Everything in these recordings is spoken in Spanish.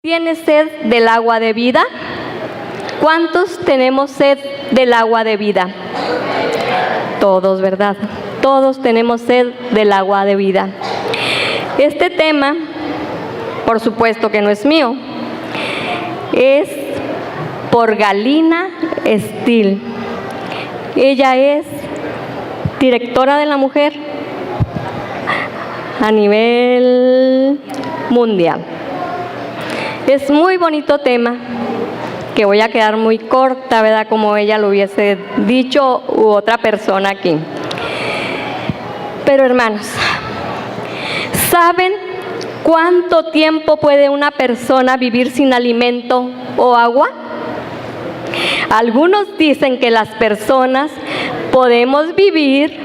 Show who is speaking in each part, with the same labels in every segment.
Speaker 1: ¿Tienes sed del agua de vida? ¿Cuántos tenemos sed del agua de vida? Todos, ¿verdad? Todos tenemos sed del agua de vida. Este tema, por supuesto que no es mío, es por Galina Steele. Ella es directora de la mujer a nivel mundial. Es muy bonito tema, que voy a quedar muy corta, ¿verdad? Como ella lo hubiese dicho u otra persona aquí. Pero hermanos, ¿saben cuánto tiempo puede una persona vivir sin alimento o agua? Algunos dicen que las personas podemos vivir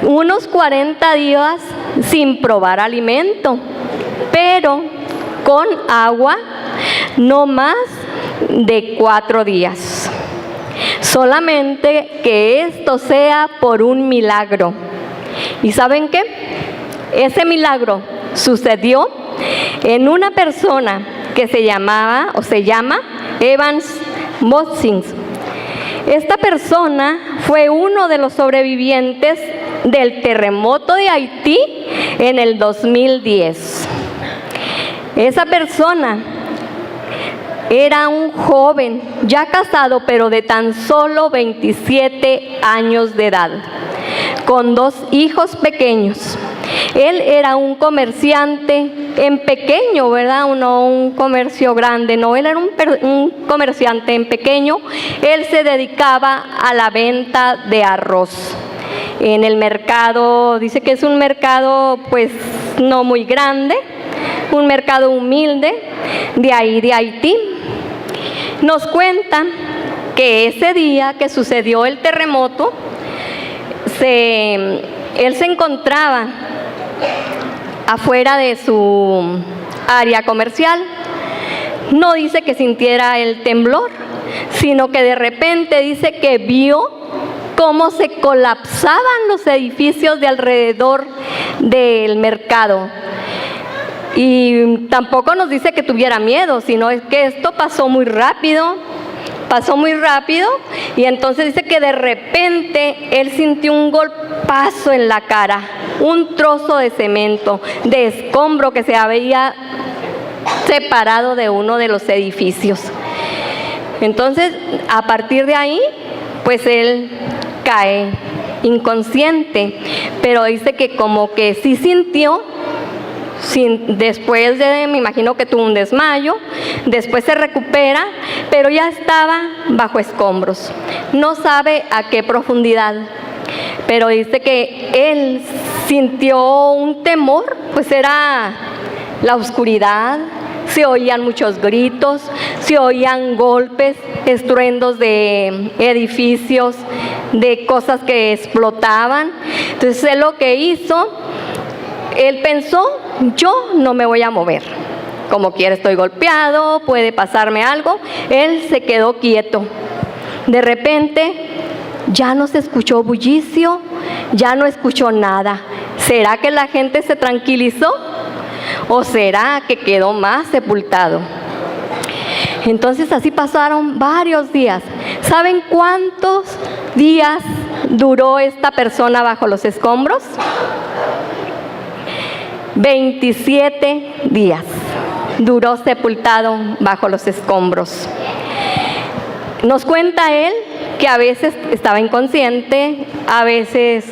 Speaker 1: unos 40 días sin probar alimento, pero con agua no más de 4 días. Solamente que esto sea por un milagro. ¿Y saben qué? Ese milagro sucedió en una persona que se llama Evans Motzins. Esta persona fue uno de los sobrevivientes del terremoto de Haití en el 2010. Esa persona era un joven ya casado, pero de tan solo 27 años de edad, con 2 hijos pequeños. Él era un comerciante en pequeño, ¿verdad? No un comercio grande, no, él era un comerciante en pequeño. Él se dedicaba a la venta de arroz en el mercado. Dice que es un mercado pues no muy grande, un mercado humilde de ahí de Haití. Nos cuentan que ese día que sucedió el terremoto, él se encontraba afuera de su área comercial. No dice que sintiera el temblor, sino que de repente dice que vio cómo se colapsaban los edificios de alrededor del mercado. Y tampoco nos dice que tuviera miedo, sino es que esto pasó muy rápido, y entonces dice que de repente él sintió un golpazo en la cara, un trozo de cemento, de escombro que se había separado de uno de los edificios. Entonces, a partir de ahí, pues él cae inconsciente, pero dice que como que sí sintió. Después me imagino que tuvo un desmayo, después se recupera, pero ya estaba bajo escombros. No sabe a qué profundidad, pero dice que él sintió un temor, pues era la oscuridad, se oían muchos gritos, se oían golpes, estruendos de edificios, de cosas que explotaban. Entonces él lo que hizo, él pensó, yo no me voy a mover. Como quiera estoy golpeado, puede pasarme algo. Él se quedó quieto. De repente ya no se escuchó bullicio, ya no escuchó nada. ¿Será que la gente se tranquilizó? ¿O será que quedó más sepultado? Entonces así pasaron varios días. ¿Saben cuántos días duró esta persona bajo los escombros? 27 días duró sepultado bajo los escombros. Nos cuenta él que a veces estaba inconsciente, a veces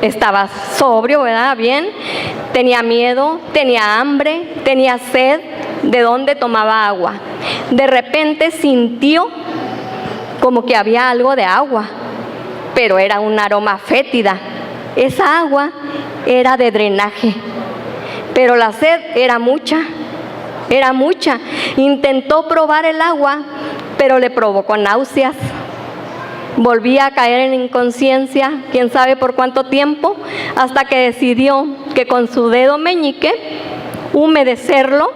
Speaker 1: estaba sobrio, ¿verdad? Bien, tenía miedo, tenía hambre, tenía sed, ¿de dónde tomaba agua? De repente sintió como que había algo de agua, pero era un aroma fétida. Esa agua era de drenaje. Pero la sed era mucha. Intentó probar el agua, pero le provocó náuseas. Volvía a caer en inconsciencia, quién sabe por cuánto tiempo, hasta que decidió que con su dedo meñique humedecerlo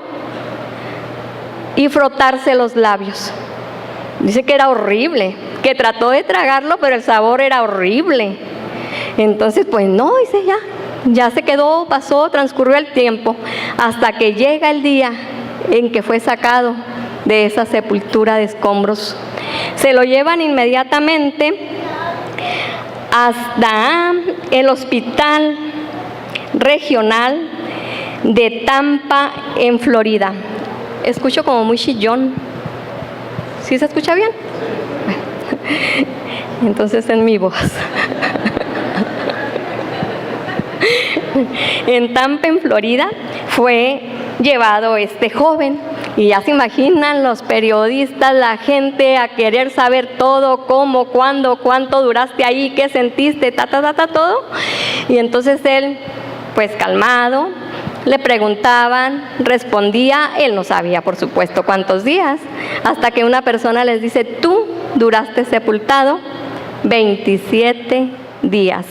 Speaker 1: y frotarse los labios. Dice que era horrible, que trató de tragarlo, pero el sabor era horrible. Entonces, pues no, dice ya se quedó, pasó, transcurrió el tiempo, hasta que llega el día en que fue sacado de esa sepultura de escombros. Se lo llevan inmediatamente hasta el hospital regional de Tampa, en Florida. Escucho como muy chillón. ¿Sí se escucha bien? Entonces en mi voz. En Tampa, en Florida, fue llevado este joven. Y ya se imaginan los periodistas, la gente a querer saber todo, cómo, cuándo, cuánto duraste ahí, qué sentiste, todo. Y entonces él, pues calmado, le preguntaban, respondía, él no sabía, por supuesto, cuántos días, hasta que una persona les dice: tú duraste sepultado 27 días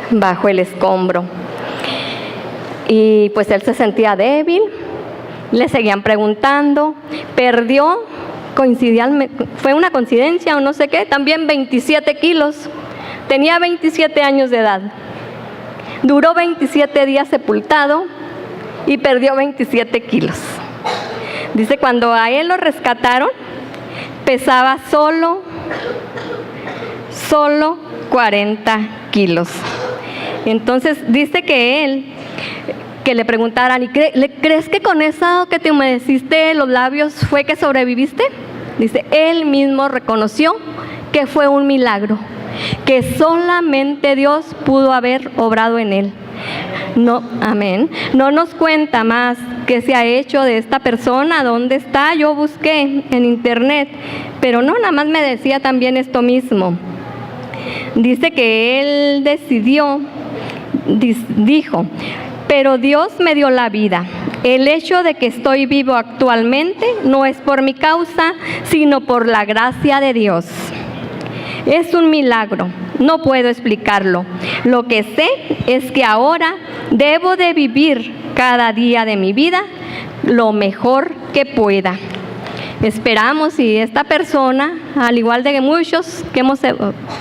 Speaker 1: bajo el escombro. Y pues él se sentía débil, le seguían preguntando, perdió, fue una coincidencia o no sé qué, también 27 kilos, tenía 27 años de edad, duró 27 días sepultado y perdió 27 kilos. Dice, cuando a él lo rescataron, pesaba solo 40 kilos. Entonces dice que le preguntaran: ¿y crees que con eso que te humedeciste los labios fue que sobreviviste? Dice, él mismo reconoció que fue un milagro, que solamente Dios pudo haber obrado en él. No, amén. No nos cuenta más qué se ha hecho de esta persona, dónde está. Yo busqué en internet, pero no, nada más me decía también esto mismo. Dice que él dijo: pero Dios me dio la vida. El hecho de que estoy vivo actualmente no es por mi causa, sino por la gracia de Dios. Es un milagro, no puedo explicarlo. Lo que sé es que ahora debo de vivir cada día de mi vida lo mejor que pueda. Esperamos y esta persona, al igual de muchos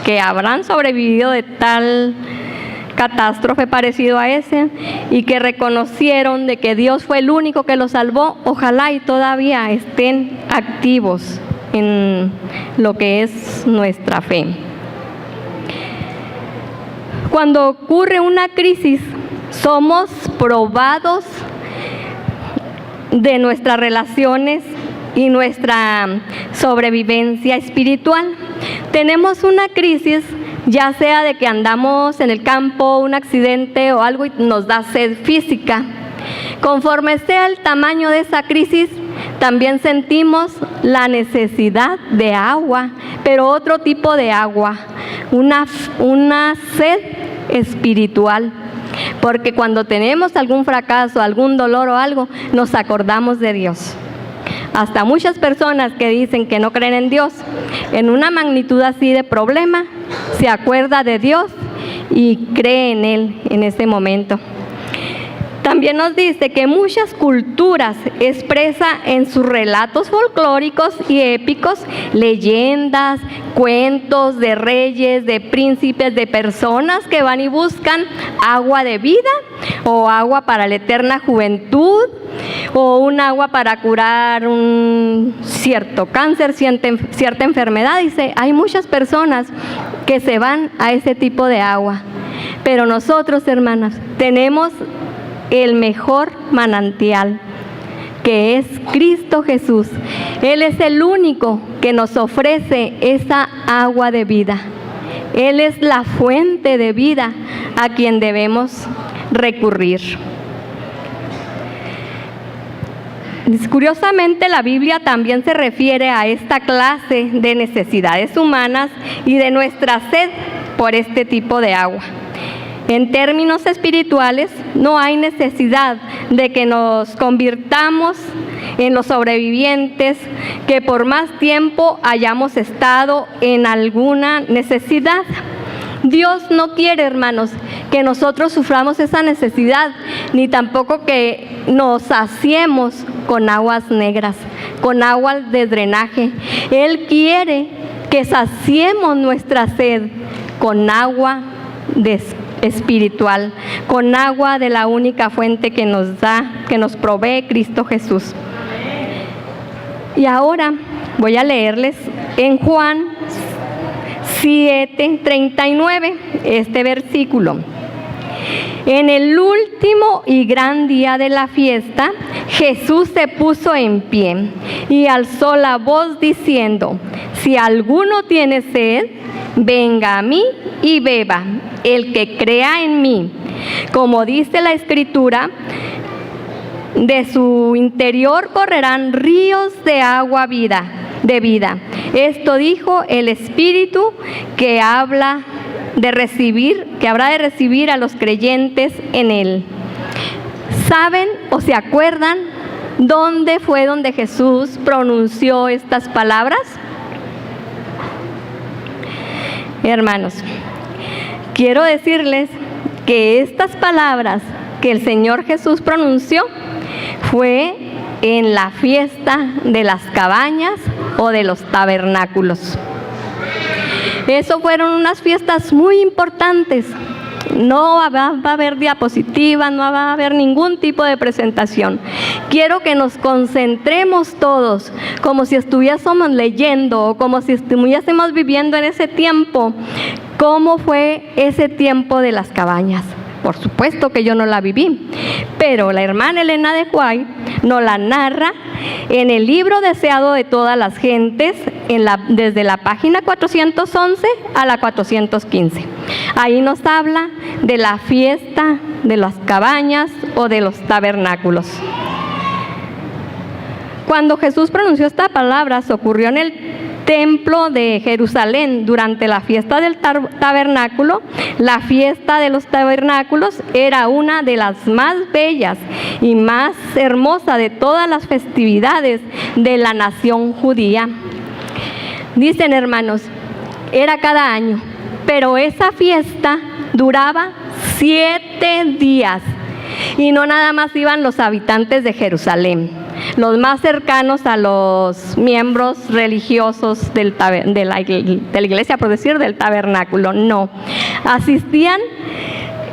Speaker 1: que habrán sobrevivido de tal catástrofe parecido a ese, y que reconocieron de que Dios fue el único que los salvó, ojalá y todavía estén activos en lo que es nuestra fe. Cuando ocurre una crisis, somos probados de nuestras relaciones y nuestra sobrevivencia espiritual. Tenemos una crisis, ya sea de que andamos en el campo, un accidente o algo y nos da sed física. Conforme sea el tamaño de esa crisis, también sentimos la necesidad de agua, pero otro tipo de agua, una sed espiritual. Porque cuando tenemos algún fracaso, algún dolor o algo, nos acordamos de Dios. Hasta muchas personas que dicen que no creen en Dios, en una magnitud así de problema, se acuerda de Dios y cree en Él en ese momento. También nos dice que muchas culturas expresan en sus relatos folclóricos y épicos leyendas, cuentos de reyes, de príncipes, de personas que van y buscan agua de vida o agua para la eterna juventud o un agua para curar un cierto cáncer, cierta enfermedad. Dice, hay muchas personas que se van a ese tipo de agua. Pero nosotros, hermanas, tenemos el mejor manantial, que es Cristo Jesús. Él es el único que nos ofrece esa agua de vida. Él es la fuente de vida a quien debemos recurrir. Curiosamente, la Biblia también se refiere a esta clase de necesidades humanas y de nuestra sed por este tipo de agua. En términos espirituales, no hay necesidad de que nos convirtamos en los sobrevivientes que por más tiempo hayamos estado en alguna necesidad. Dios no quiere, hermanos, que nosotros suframos esa necesidad, ni tampoco que nos saciemos con aguas negras, con aguas de drenaje. Él quiere que saciemos nuestra sed con agua espiritual, con agua de la única fuente que nos da, que nos provee Cristo Jesús. Y ahora voy a leerles en Juan 7:39 este versículo. En el último y gran día de la fiesta, Jesús se puso en pie y alzó la voz diciendo: si alguno tiene sed, venga a mí y beba. El que crea en mí, como dice la Escritura, de su interior correrán ríos de agua de vida. Esto dijo el Espíritu que habrá de recibir a los creyentes en él. ¿Saben o se acuerdan dónde fue donde Jesús pronunció estas palabras? Hermanos, quiero decirles que estas palabras que el Señor Jesús pronunció fue en la fiesta de las cabañas o de los tabernáculos. Eso fueron unas fiestas muy importantes. No va a haber diapositivas, no va a haber ningún tipo de presentación. Quiero que nos concentremos todos, como si estuviésemos leyendo o como si estuviésemos viviendo en ese tiempo. ¿Cómo fue ese tiempo de las cabañas? Por supuesto que yo no la viví, pero la hermana Elena de White nos la narra en el libro Deseado de todas las gentes, desde la página 411 a la 415. Ahí nos habla de la fiesta de las cabañas o de los tabernáculos. Cuando Jesús pronunció estas palabras, ocurrió en el templo de Jerusalén durante la fiesta del tabernáculo. La fiesta de los tabernáculos era una de las más bellas y más hermosas de todas las festividades de la nación judía. Dicen, hermanos, era cada año, pero esa fiesta duraba 7 días y no nada más iban los habitantes de Jerusalén, los más cercanos a los miembros religiosos de la iglesia, por decir, del tabernáculo. No, asistían,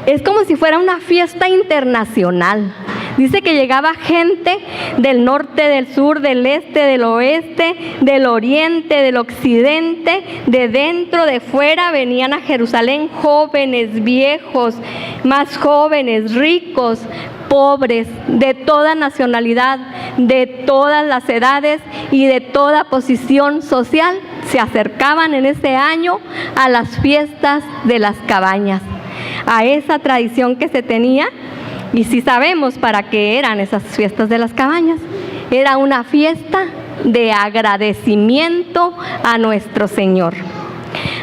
Speaker 1: es como si fuera una fiesta internacional. Dice que llegaba gente del norte, del sur, del este, del oeste, del oriente, del occidente, de dentro, de fuera. Venían a Jerusalén jóvenes, viejos, más jóvenes, ricos, pobres, de toda nacionalidad, de todas las edades y de toda posición social. Se acercaban en ese año a las fiestas de las cabañas, a esa tradición que se tenía. Y si sabemos para qué eran esas fiestas de las cabañas, era una fiesta de agradecimiento a nuestro Señor.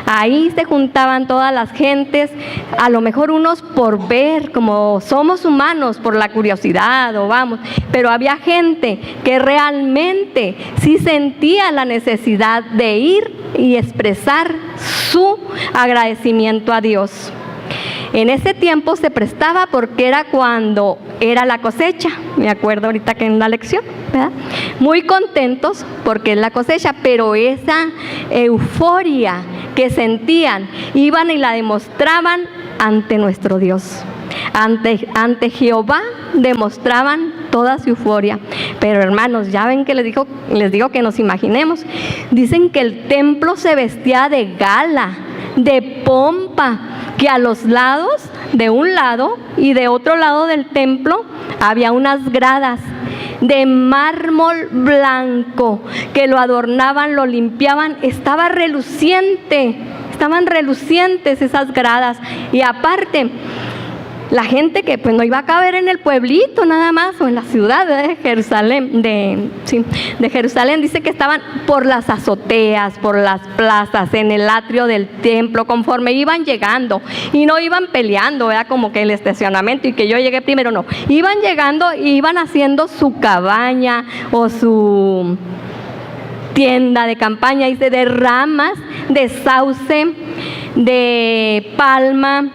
Speaker 1: Ahí se juntaban todas las gentes, a lo mejor unos por ver, como somos humanos, por la curiosidad o vamos, pero había gente que realmente sí sentía la necesidad de ir y expresar su agradecimiento a Dios. En ese tiempo se prestaba porque era cuando era la cosecha, me acuerdo ahorita que en la lección, ¿verdad? Muy contentos porque es la cosecha, pero esa euforia que sentían, iban y la demostraban ante nuestro Dios. Ante Jehová demostraban toda su euforia. Pero hermanos, ya ven que les digo que nos imaginemos. Dicen que el templo se vestía de gala, de pompa, que a los lados, de un lado y de otro lado del templo, había unas gradas de mármol blanco que lo adornaban, lo limpiaban, estaban relucientes esas gradas. Y aparte, la gente que pues no iba a caber en el pueblito nada más, o en la ciudad de Jerusalén, de Jerusalén, dice que estaban por las azoteas, por las plazas, en el atrio del templo, conforme iban llegando, y no iban peleando, era como que el estacionamiento y que yo llegué primero, no, iban llegando y iban haciendo su cabaña o su tienda de campaña, dice, de ramas, de sauce, de palma.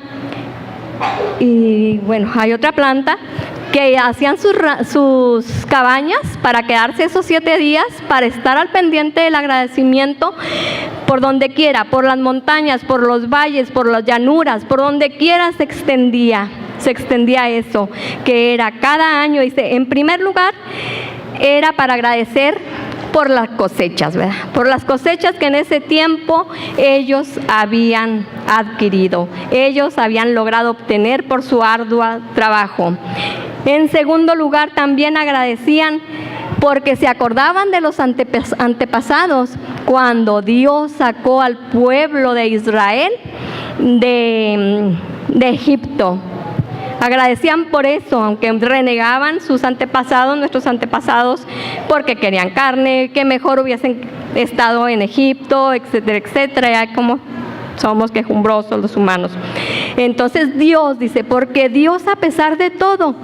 Speaker 1: Y bueno, hay otra planta que hacían sus cabañas para quedarse esos 7 días, para estar al pendiente del agradecimiento por donde quiera, por las montañas, por los valles, por las llanuras, por donde quiera se extendía eso, que era cada año. Dice, en primer lugar, era para agradecer por las cosechas, ¿verdad? Por las cosechas que en ese tiempo ellos habían adquirido, ellos habían logrado obtener por su arduo trabajo. En segundo lugar, también agradecían porque se acordaban de los antepasados cuando Dios sacó al pueblo de Israel de Egipto. Agradecían por eso, aunque renegaban sus antepasados, nuestros antepasados, porque querían carne, que mejor hubiesen estado en Egipto, etcétera, etcétera. Ya como somos quejumbrosos los humanos. Entonces Dios dice, porque Dios, a pesar de todo,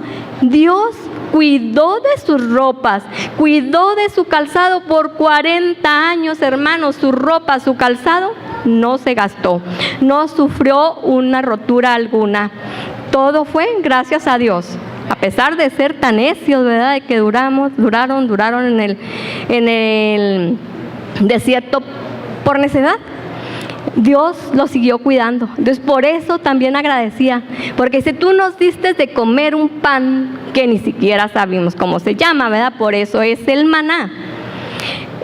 Speaker 1: Dios cuidó de sus ropas, cuidó de su calzado por 40 años, hermanos. Su ropa, su calzado no se gastó, no sufrió una rotura alguna. Todo fue gracias a Dios. A pesar de ser tan necios, ¿verdad?, de que duraron en el desierto por necedad, Dios los siguió cuidando. Entonces por eso también agradecía, porque dice, tú nos diste de comer un pan que ni siquiera sabemos cómo se llama, ¿verdad? Por eso es el maná.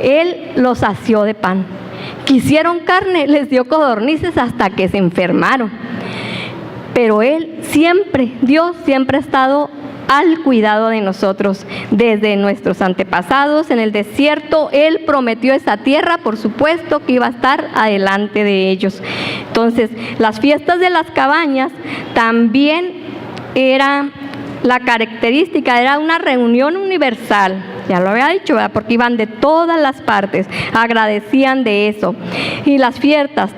Speaker 1: Él los sació de pan. Quisieron carne, les dio codornices hasta que se enfermaron. Pero Dios siempre ha estado al cuidado de nosotros, desde nuestros antepasados. En el desierto, Él prometió esa tierra, por supuesto que iba a estar adelante de ellos. Entonces, las fiestas de las cabañas también era la característica, era una reunión universal. Ya lo había dicho, ¿verdad?, porque iban de todas las partes, agradecían de eso. Y las fiestas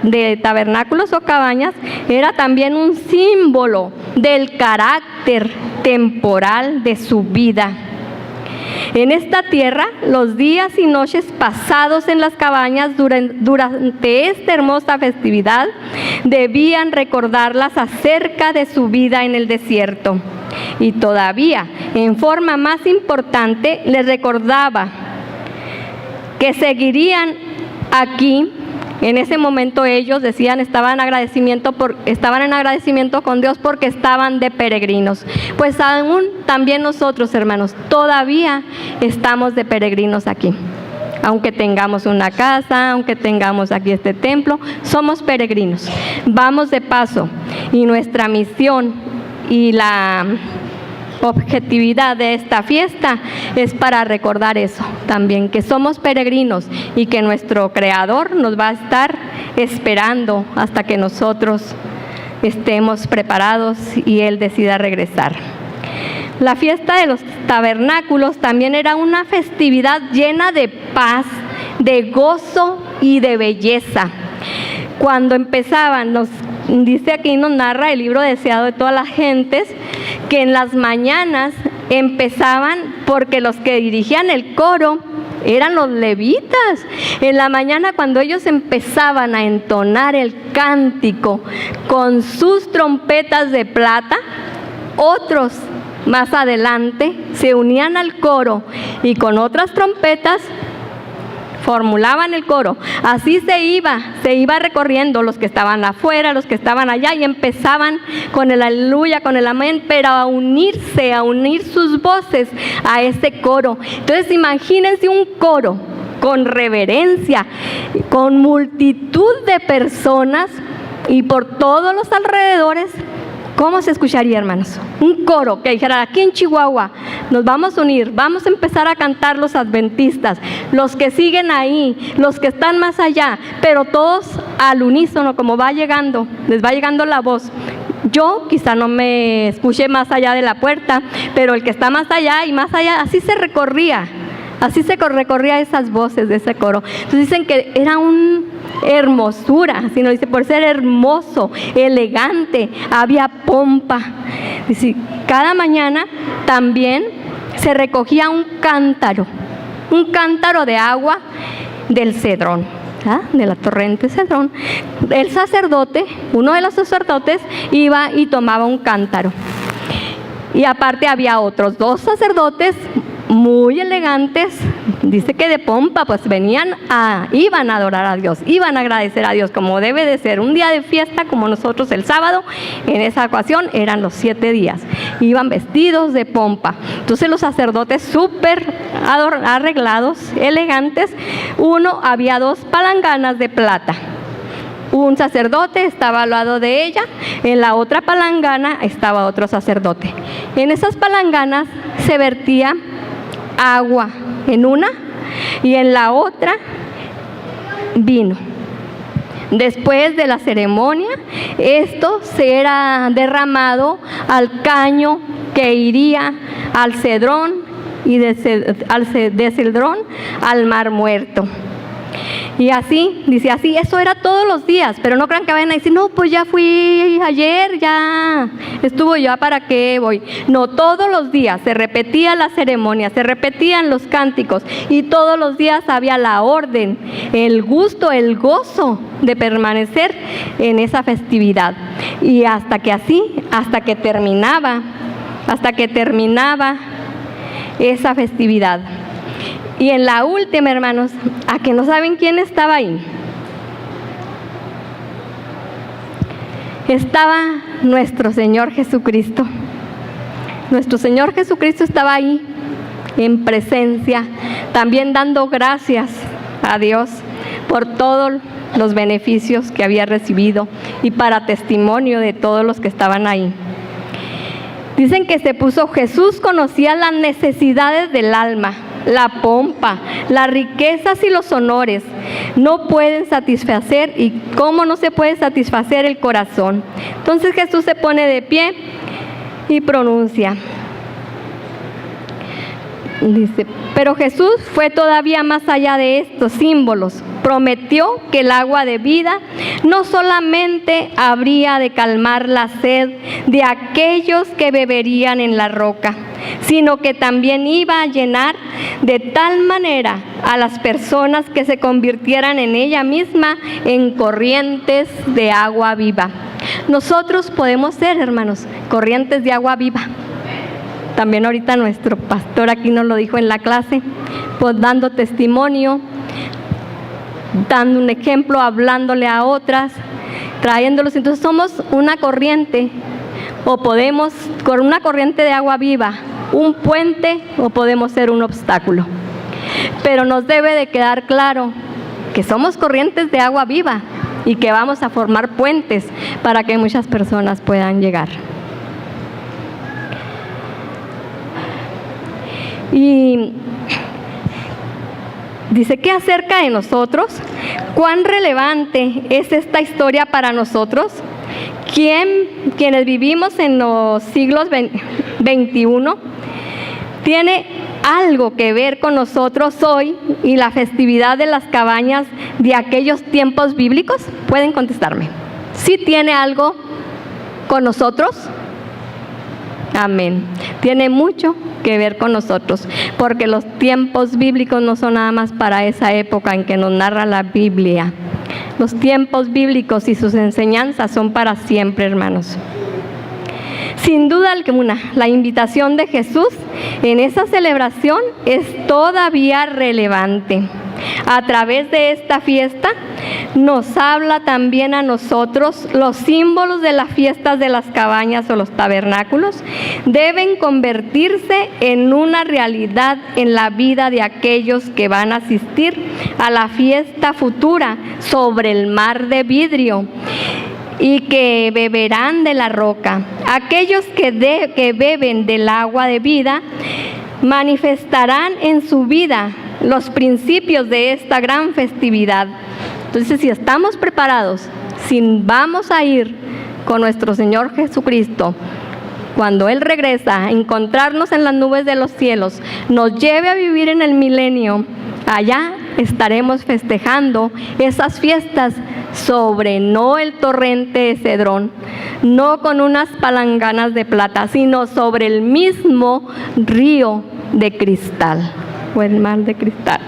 Speaker 1: de tabernáculos o cabañas era también un símbolo del carácter temporal de su vida. En esta tierra, los días y noches pasados en las cabañas durante esta hermosa festividad debían recordarlas acerca de su vida en el desierto. Y todavía, en forma más importante, les recordaba que seguirían aquí. En ese momento ellos decían, estaban en agradecimiento con Dios porque estaban de peregrinos. Pues aún también nosotros, hermanos, todavía estamos de peregrinos aquí. Aunque tengamos una casa, aunque tengamos aquí este templo, somos peregrinos. Vamos de paso, y nuestra misión y la objetividad de esta fiesta es para recordar eso también, que somos peregrinos y que nuestro Creador nos va a estar esperando hasta que nosotros estemos preparados y Él decida regresar. La fiesta de los tabernáculos también era una festividad llena de paz, de gozo y de belleza. Cuando empezaban, dice aquí, nos narra el libro deseado de todas las gentes, que en las mañanas empezaban, porque los que dirigían el coro eran los levitas. En la mañana, cuando ellos empezaban a entonar el cántico con sus trompetas de plata, otros más adelante se unían al coro y con otras trompetas formulaban el coro. Así se iba recorriendo, los que estaban afuera, los que estaban allá, y empezaban con el aleluya, con el amén, pero a unir sus voces a ese coro. Entonces imagínense un coro con reverencia, con multitud de personas y por todos los alrededores. ¿Cómo se escucharía, hermanos? Un coro que dijera, aquí en Chihuahua nos vamos a unir, vamos a empezar a cantar los adventistas, los que siguen ahí, los que están más allá, pero todos al unísono, como les va llegando la voz. Yo quizá no me escuché más allá de la puerta, pero el que está más allá y más allá, así se recorría esas voces de ese coro. Entonces dicen que era una hermosura, así nos dice, por ser hermoso, elegante, había pompa. Dice, cada mañana también se recogía un cántaro de agua del Cedrón, de la torrente Cedrón. El sacerdote, uno de los sacerdotes, iba y tomaba un cántaro. Y aparte había otros 2 sacerdotes muy elegantes, dice que de pompa, pues iban a adorar a Dios, iban a agradecer a Dios como debe de ser, un día de fiesta como nosotros el sábado. En esa ocasión eran los 7 días, iban vestidos de pompa. Entonces los sacerdotes súper arreglados, elegantes, había 2 palanganas de plata. Un sacerdote estaba al lado de ella, en la otra palangana estaba otro sacerdote. En esas palanganas se vertía agua en una y en la otra vino. Después de la ceremonia, esto se era derramado al caño que iría al Cedrón y de Cedrón al Mar Muerto. Y así, dice así, eso era todos los días, pero no crean que vayan a decir, no, pues ya fui ayer, ya estuvo, ya para qué voy. No, todos los días se repetía la ceremonia, se repetían los cánticos y todos los días había la orden, el gusto, el gozo de permanecer en esa festividad. Y hasta que terminaba esa festividad. Y en la última, hermanos, ¿a que no saben quién estaba ahí? Estaba nuestro Señor Jesucristo. Nuestro Señor Jesucristo estaba ahí, en presencia, también dando gracias a Dios por todos los beneficios que había recibido y para testimonio de todos los que estaban ahí. Dicen que Jesús conocía las necesidades del alma. La pompa, las riquezas y los honores no pueden satisfacer, y cómo no se puede satisfacer el corazón. Entonces Jesús se pone de pie y pronuncia. Dice, pero Jesús fue todavía más allá de estos símbolos. Prometió que el agua de vida no solamente habría de calmar la sed de aquellos que beberían en la roca, sino que también iba a llenar de tal manera a las personas que se convirtieran en ella misma en corrientes de agua viva. Nosotros podemos ser, hermanos, corrientes de agua viva. También ahorita nuestro pastor aquí nos lo dijo en la clase, pues dando testimonio, dando un ejemplo, hablándole a otras, trayéndolos. Entonces somos una corriente, o podemos, con una corriente de agua viva, un puente, o podemos ser un obstáculo. Pero nos debe de quedar claro que somos corrientes de agua viva y que vamos a formar puentes para que muchas personas puedan llegar. Y dice que acerca de nosotros, ¿cuán relevante es esta historia para nosotros? Quienes vivimos en los siglos XXI, tiene algo que ver con nosotros hoy y la festividad de las cabañas de aquellos tiempos bíblicos? ¿Pueden contestarme? ¿Sí tiene algo con nosotros? Amén. Tiene mucho que ver con nosotros, porque los tiempos bíblicos no son nada más para esa época en que nos narra la Biblia. Los tiempos bíblicos y sus enseñanzas son para siempre, hermanos. Sin duda alguna, la invitación de Jesús en esa celebración es todavía relevante. A través de esta fiesta nos habla también a nosotros. Los símbolos de las fiestas de las cabañas o los tabernáculos deben convertirse en una realidad en la vida de aquellos que van a asistir a la fiesta futura sobre el mar de vidrio y que beberán de la roca. Aquellos que beben del agua de vida manifestarán en su vida los principios de esta gran festividad. Entonces, si estamos preparados, si vamos a ir con nuestro Señor Jesucristo, cuando Él regresa a encontrarnos en las nubes de los cielos, nos lleve a vivir en el milenio, allá estaremos festejando esas fiestas sobre no el torrente de Cedrón, no con unas palanganas de plata, sino sobre el mismo río de cristal, o el mar de cristal.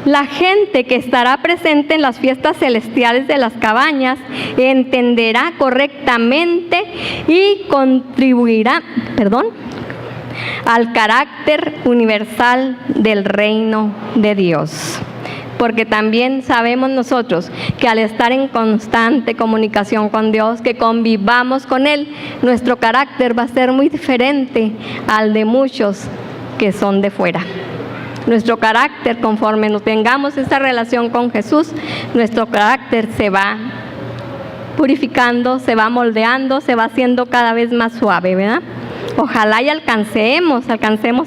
Speaker 1: La gente que estará presente en las fiestas celestiales de las cabañas entenderá correctamente y contribuirá, al carácter universal del reino de Dios. Porque también sabemos nosotros que al estar en constante comunicación con Dios, que convivamos con Él, nuestro carácter va a ser muy diferente al de muchos que son de fuera. Nuestro carácter, conforme nos tengamos esta relación con Jesús, nuestro carácter se va purificando, se va moldeando, se va haciendo cada vez más suave, ¿verdad? Ojalá y alcancemos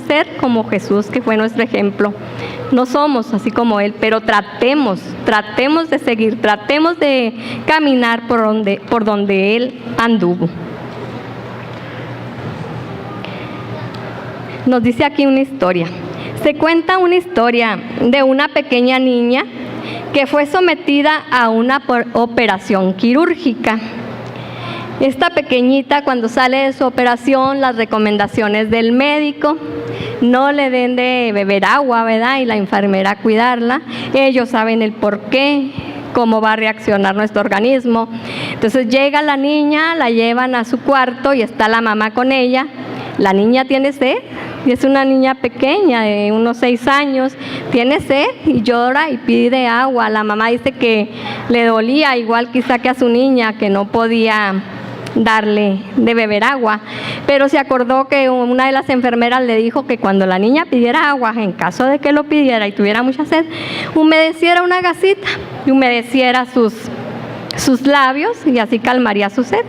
Speaker 1: ser como Jesús, que fue nuestro ejemplo. No somos así como Él, pero tratemos de seguir, tratemos de caminar por donde Él anduvo. Nos dice aquí una historia. Se cuenta una historia de una pequeña niña que fue sometida a una operación quirúrgica. Esta pequeñita, cuando sale de su operación, las recomendaciones del médico: no le den de beber agua, ¿verdad? Y la enfermera cuidarla. Ellos saben el por qué, cómo va a reaccionar nuestro organismo. Entonces llega la niña, la llevan a su cuarto y está la mamá con ella. La niña tiene sed, y es una niña pequeña de unos 6 años, tiene sed y llora y pide agua. La mamá dice que le dolía, igual quizá que a su niña, que no podía darle de beber agua, pero se acordó que una de las enfermeras le dijo que cuando la niña pidiera agua, en caso de que lo pidiera y tuviera mucha sed, humedeciera una gasita y humedeciera sus labios y así calmaría su sed.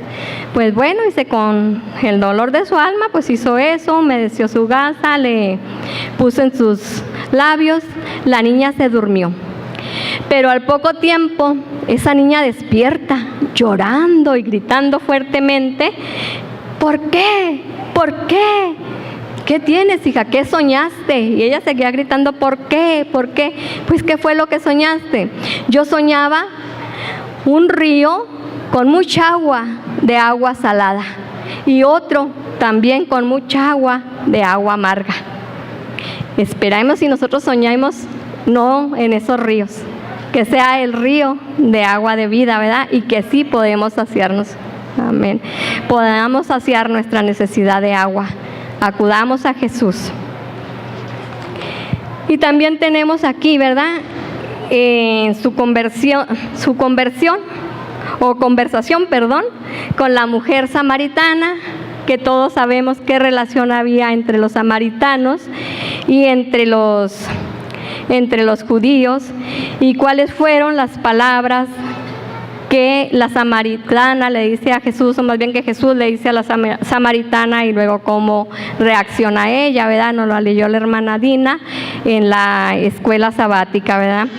Speaker 1: Pues bueno, con el dolor de su alma, pues hizo eso, humedeció su gasa, le puso en sus labios, la niña se durmió. Pero al poco tiempo, esa niña despierta, llorando y gritando fuertemente: ¿por qué? ¿Por qué? ¿Qué tienes, hija? ¿Qué soñaste? Y ella seguía gritando: ¿por qué? ¿Por qué? Pues, ¿qué fue lo que soñaste? Yo soñaba un río con mucha agua, de agua salada, y otro también con mucha agua, de agua amarga. Esperemos si nosotros soñamos no en esos ríos, que sea el río de agua de vida, ¿verdad? Y que sí podemos saciarnos, amén, podamos saciar nuestra necesidad de agua. Acudamos a Jesús. Y también tenemos aquí, ¿verdad?, su conversación con la mujer samaritana, que todos sabemos qué relación había entre los samaritanos y entre los judíos, y cuáles fueron las palabras que la samaritana le dice a Jesús, o más bien que Jesús le dice a la samaritana, y luego cómo reacciona ella, ¿verdad? Nos lo leyó la hermana Dina en la escuela sabática, ¿verdad?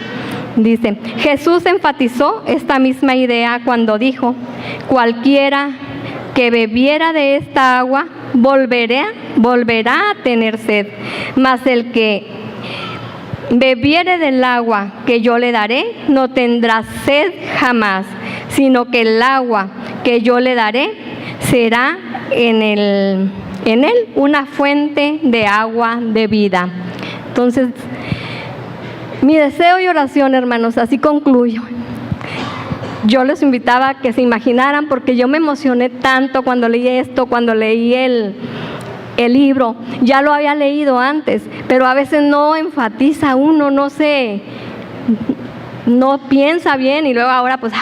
Speaker 1: Dice: Jesús enfatizó esta misma idea cuando dijo: cualquiera que bebiera de esta agua volverá a tener sed, mas el que bebiere del agua que yo le daré no tendrá sed jamás, sino que el agua que yo le daré será en él una fuente de agua de vida. Entonces, mi deseo y oración, hermanos, así concluyo. Yo les invitaba a que se imaginaran, porque yo me emocioné tanto cuando leí esto, cuando leí el libro. Ya lo había leído antes, pero a veces no enfatiza uno, no piensa bien, y luego ahora pues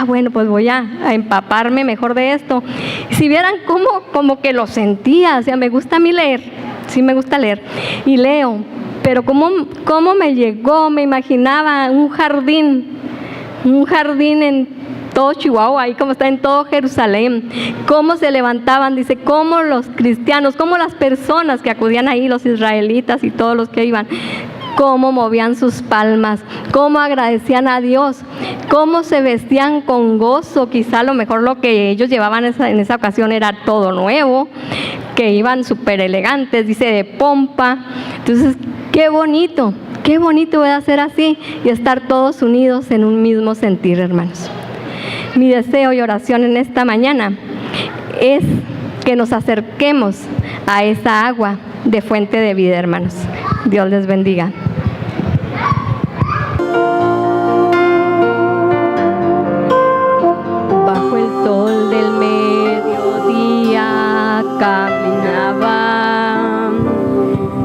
Speaker 1: voy a empaparme mejor de esto. Si vieran como que lo sentía, o sea, me gusta a mí leer, sí me gusta leer, y leo, pero cómo me llegó, me imaginaba un jardín en todo Chihuahua, ahí como está en todo Jerusalén, cómo se levantaban, dice, cómo los cristianos, cómo las personas que acudían ahí, los israelitas y todos los que iban, cómo movían sus palmas, cómo agradecían a Dios, cómo se vestían con gozo. Quizá a lo mejor lo que ellos llevaban en esa ocasión era todo nuevo, que iban súper elegantes, dice, de pompa. Entonces, qué bonito voy a ser así y estar todos unidos en un mismo sentir, hermanos. Mi deseo y oración en esta mañana es que nos acerquemos a esa agua de fuente de vida, hermanos. Dios les bendiga.
Speaker 2: caminaba,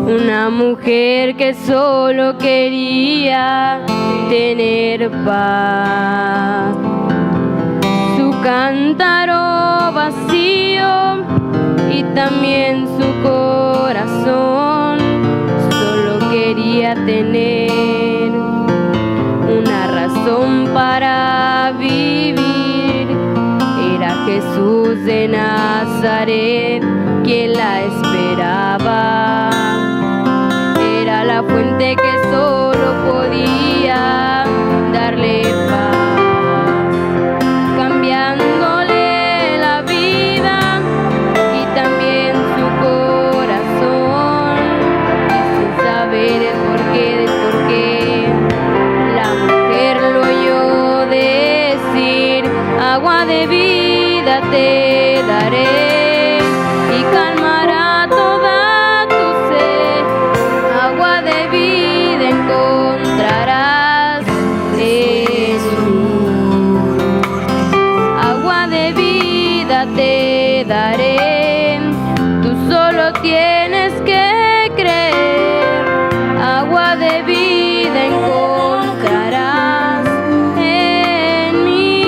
Speaker 2: una mujer que solo quería tener paz. Su cántaro vacío y también su corazón solo quería tener una razón para vivir. Era Jesús de Nazaret quien la esperaba. Era la fuente que solo podía darle paz, cambiándole la vida y también su corazón. Y sin saber el porqué del porqué, la mujer lo oyó decir: agua de vida te daré y calmará toda tu sed. Agua de vida encontrarás en mí. Agua de vida te daré, tú solo tienes que creer. Agua de vida encontrarás en mí.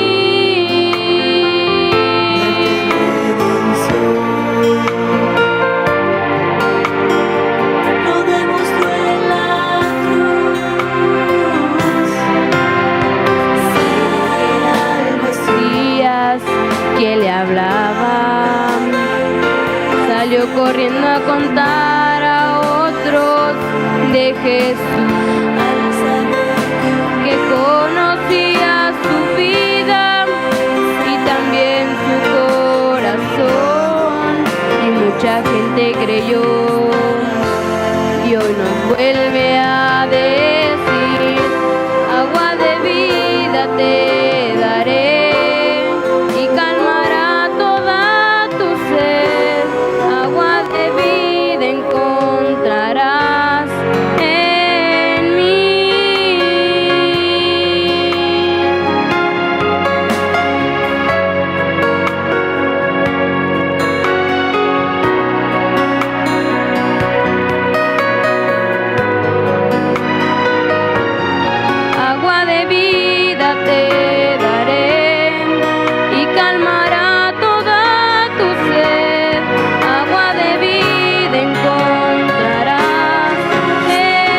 Speaker 3: Lo demostró en la cruz. Era el
Speaker 2: Mesías que le hablaba, salió corriendo a contar a otros de Jesús, que conocía su vida y también su corazón, y mucha gente creyó. Y hoy nos vuelve a decir: agua de vida te daré y calmará toda tu sed. Agua de vida encontrarás en mí. Agua de vida te daré y calmará toda tu sed. Agua de vida encontrarás en mí.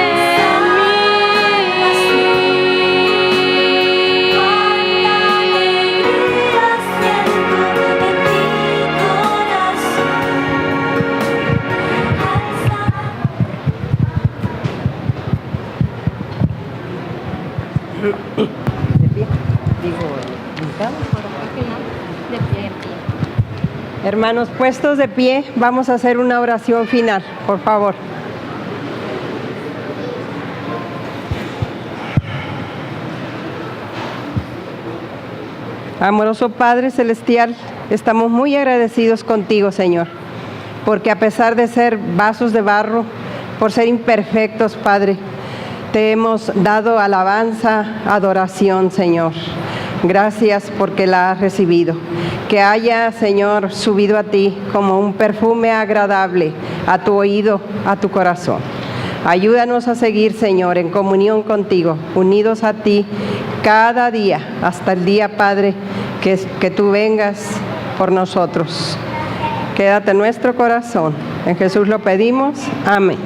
Speaker 3: alegría siento en mi corazón.
Speaker 4: Hermanos, puestos de pie, vamos a hacer una oración final, por favor. Amoroso Padre Celestial, estamos muy agradecidos contigo, Señor, porque a pesar de ser vasos de barro, por ser imperfectos, Padre, te hemos dado alabanza, adoración, Señor. Gracias porque la has recibido. Que haya, Señor, subido a ti como un perfume agradable a tu oído, a tu corazón. Ayúdanos a seguir, Señor, en comunión contigo, unidos a ti cada día, hasta el día, Padre, que tú vengas por nosotros. Quédate en nuestro corazón. En Jesús lo pedimos. Amén.